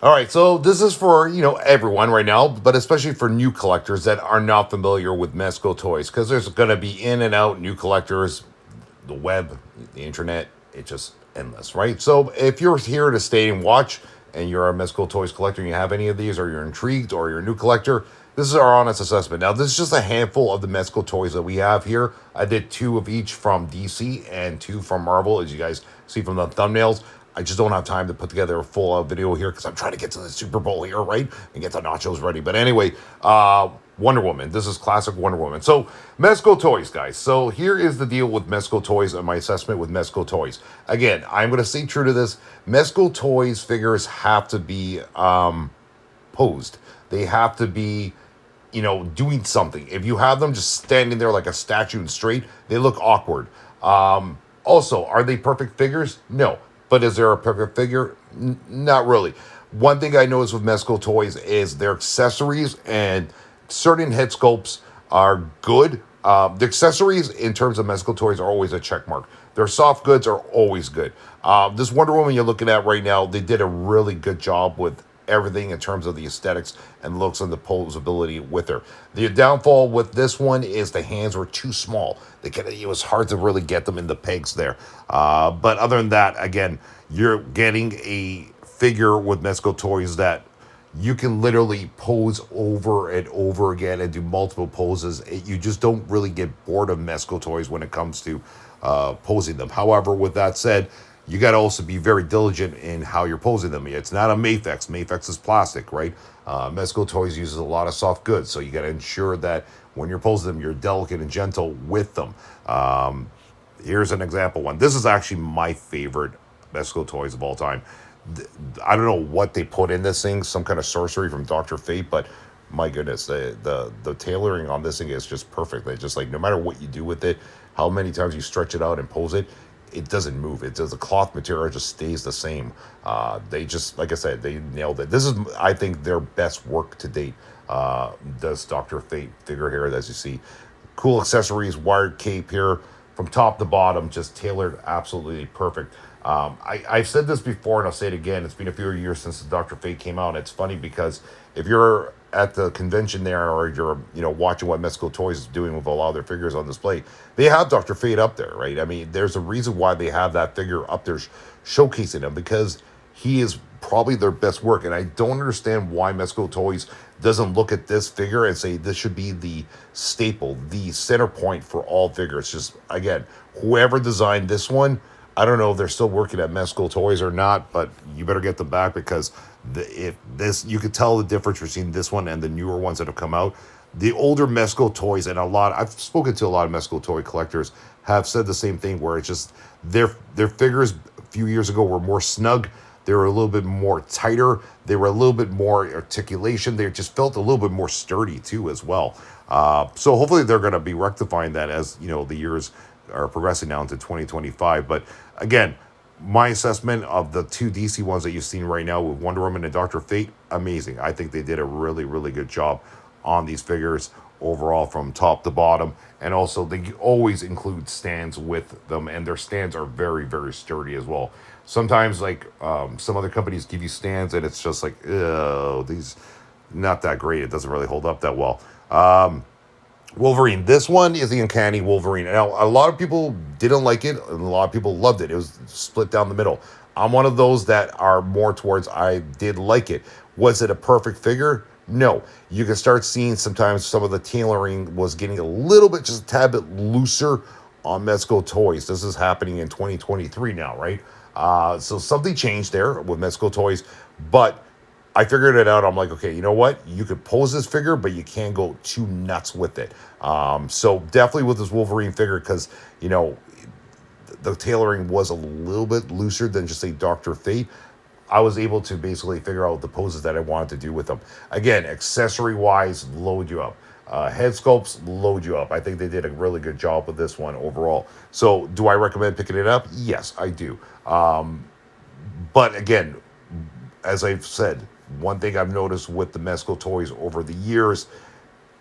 All right, so this is for everyone right now, but especially for new collectors that are not familiar with Mezco Toys, because there's going to be in and out new collectors, the web, the internet, it's just endless, right? So if you're here to stay and watch, and you're a Mezco Toys collector, and you have any of these, or you're intrigued, or you're a new collector, this is our honest assessment. Now, this is just a handful of the Mezco Toys that we have here. I did two of each from DC and two from Marvel, as you guys see from the thumbnails. I just don't have time to put together a full out video here because I'm trying to get to the Super Bowl here, right? And get the nachos ready. But anyway, Wonder Woman. This is classic Wonder Woman. So, Mezco Toys, guys. So, here is the deal with Mezco Toys and my assessment with Mezco Toys. Again, I'm going to stay true to this. Mezco Toys figures have to be posed. They have to be, doing something. If you have them just standing there like a statue and straight, they look awkward. Also, are they perfect figures? No. But is there a perfect figure? Not really. One thing I noticed with Mezco Toys is their accessories and certain head sculpts are good. The accessories in terms of Mezco Toys are always a check mark. Their soft goods are always good. This Wonder Woman you're looking at right now, they did a really good job with everything in terms of the aesthetics and looks and the posability with her. The downfall with this one is the hands were too small. It was hard to really get them in the pegs there. But other than that, again, you're getting a figure with Mezco Toys that you can literally pose over and over again and do multiple poses. You just don't really get bored of Mezco Toys when it comes to posing them. However, with that said, you got to also be very diligent in how you're posing them. It's not a Mafex. Mafex is plastic, right? Mezco Toys uses a lot of soft goods, so you got to ensure that when you're posing them, you're delicate and gentle with them. Here's an example one. This is actually my favorite Mezco Toys of all time. I don't know what they put in this thing, some kind of sorcery from Dr. Fate, but my goodness, the tailoring on this thing is just perfect. They just like no matter what you do with it, how many times you stretch it out and pose it, it doesn't move. It does. The cloth material just stays the same. They just, like I said, they nailed it. This is, I think, their best work to date. This Dr. Fate figure here, as you see, cool accessories, wired cape here from top to bottom, just tailored absolutely perfect. I've said this before and I'll say it again. It's been a few years since the Dr. Fate came out. It's funny because if you're at the convention there or you're watching what Mezco Toys is doing with a lot of their figures on display, they have Dr. Fate up there, right? I mean, there's a reason why they have that figure up there showcasing him, because he is probably their best work. And I don't understand why Mezco Toys doesn't look at this figure and say this should be the staple, the center point for all figures. Just, again, whoever designed this one, I don't know if they're still working at Mezco Toys or not, but you better get them back, because you could tell the difference between this one and the newer ones that have come out. The older Mezco Toys, and I've spoken to a lot of Mezco Toy collectors, have said the same thing, where it's just their figures a few years ago were more snug. They were a little bit more tighter. They were a little bit more articulation. They just felt a little bit more sturdy too, as well. So hopefully they're going to be rectifying that as the years are progressing now into 2025. But again, my assessment of the two DC ones that you've seen right now with Wonder Woman and Dr. Fate, amazing. I think they did a really, really good job on these figures overall from top to bottom. And also, they always include stands with them, and their stands are very, very sturdy as well. Sometimes, like some other companies give you stands, and it's just like, oh, these not that great. It doesn't really hold up that well. Wolverine. This one is the Uncanny Wolverine. Now, a lot of people didn't like it, and a lot of people loved it. It was split down the middle. I'm one of those that are more towards I did like it. Was it a perfect figure? No. You can start seeing sometimes some of the tailoring was getting a little bit, just a tad bit looser on Mezco Toys. This is happening in 2023 now, right? So something changed there with Mezco Toys, but I figured it out. I'm like, okay, you know what? You could pose this figure, but you can't go too nuts with it. So definitely with this Wolverine figure, because, the tailoring was a little bit looser than just say Dr. Fate. I was able to basically figure out the poses that I wanted to do with them. Again, accessory-wise, load you up. Head sculpts, load you up. I think they did a really good job with this one overall. So do I recommend picking it up? Yes, I do. But again, as I've said, one thing I've noticed with the Mezco Toys over the years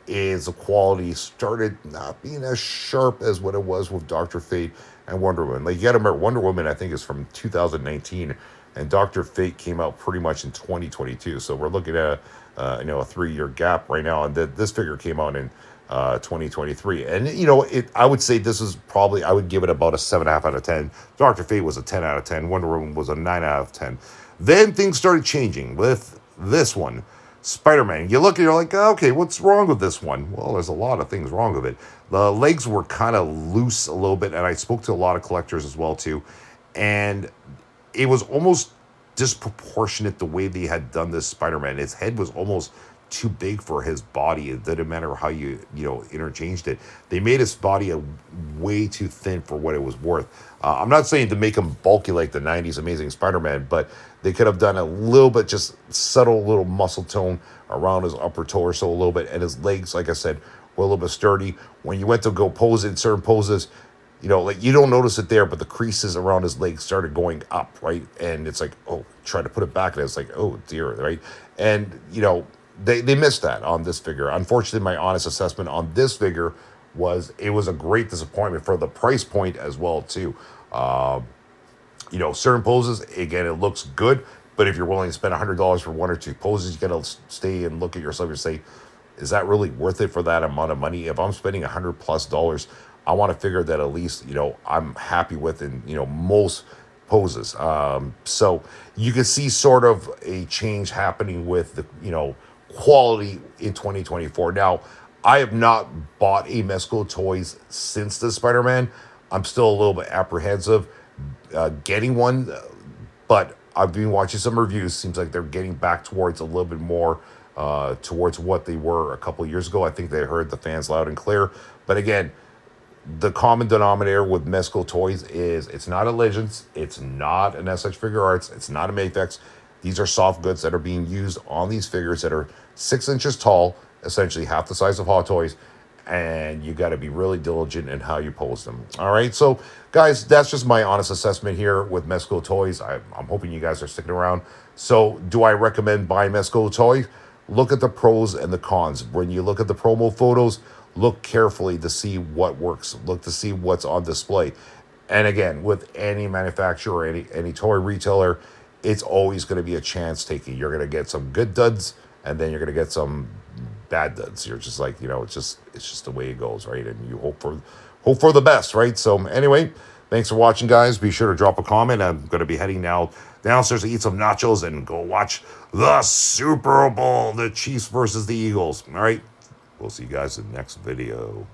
is the quality started not being as sharp as what it was with Dr. Fate and Wonder Woman. Like, you got to remember, Wonder Woman, I think, is from 2019. and Doctor Fate came out pretty much in 2022. So we're looking at a 3 year gap right now, and this figure came out in 2023. And I would say this is probably, I would give it about a 7.5 out of 10. Doctor Fate was a 10 out of 10. Wonder Woman was a 9 out of 10. Then things started changing with this one, Spider-Man. You look and you're like, okay, what's wrong with this one? Well, there's a lot of things wrong with it. The legs were kind of loose a little bit, and I spoke to a lot of collectors as well too, and it was almost disproportionate the way they had done this Spider-Man. His head was almost too big for his body. It didn't matter how you interchanged it. They made his body way too thin for what it was worth. I'm not saying to make him bulky like the 90s Amazing Spider-Man, but they could have done a little bit, just subtle little muscle tone around his upper torso a little bit, and his legs, like I said, were a little bit sturdy. When you went to go pose in certain poses, like you don't notice it there, but the creases around his legs started going up, right? And it's like, oh, try to put it back, and it's like, oh dear, right? And they missed that on this figure. Unfortunately, my honest assessment on this figure was it was a great disappointment for the price point as well too. Certain poses, again, it looks good, but if you're willing to spend $100 for one or two poses, you gotta stay and look at yourself and say, is that really worth it for that amount of money? If I'm spending $100+, I want to figure that at least I'm happy with in most poses. So you can see sort of a change happening with the quality in 2024. Now, I have not bought a Mezco Toyz since the Spider-Man. I'm still a little bit apprehensive getting one, but I've been watching some reviews. Seems like they're getting back towards a little bit more towards what they were a couple of years ago. I think they heard the fans loud and clear. But again, the common denominator with Mezco Toyz is it's not a Legends, it's not an SH Figure Arts, it's not a Mafex. These are soft goods that are being used on these figures that are 6 inches tall, essentially half the size of Hot Toys, and you got to be really diligent in how you pose them. All right, so guys, that's just my honest assessment here with Mezco Toyz. I'm hoping you guys are sticking around. So do I recommend buying Mezco Toyz? Look at the pros and the cons. When you look at the promo photos, look carefully to see what works. Look to see what's on display. And again, with any manufacturer or any toy retailer, it's always going to be a chance taking. You're going to get some good duds, and then you're going to get some bad duds. You're just like, it's just the way it goes, right? And you hope for the best, right? So anyway, thanks for watching, guys. Be sure to drop a comment. I'm going to be heading now downstairs to eat some nachos and go watch the Super Bowl, the Chiefs versus the Eagles. All right, we'll see you guys in the next video.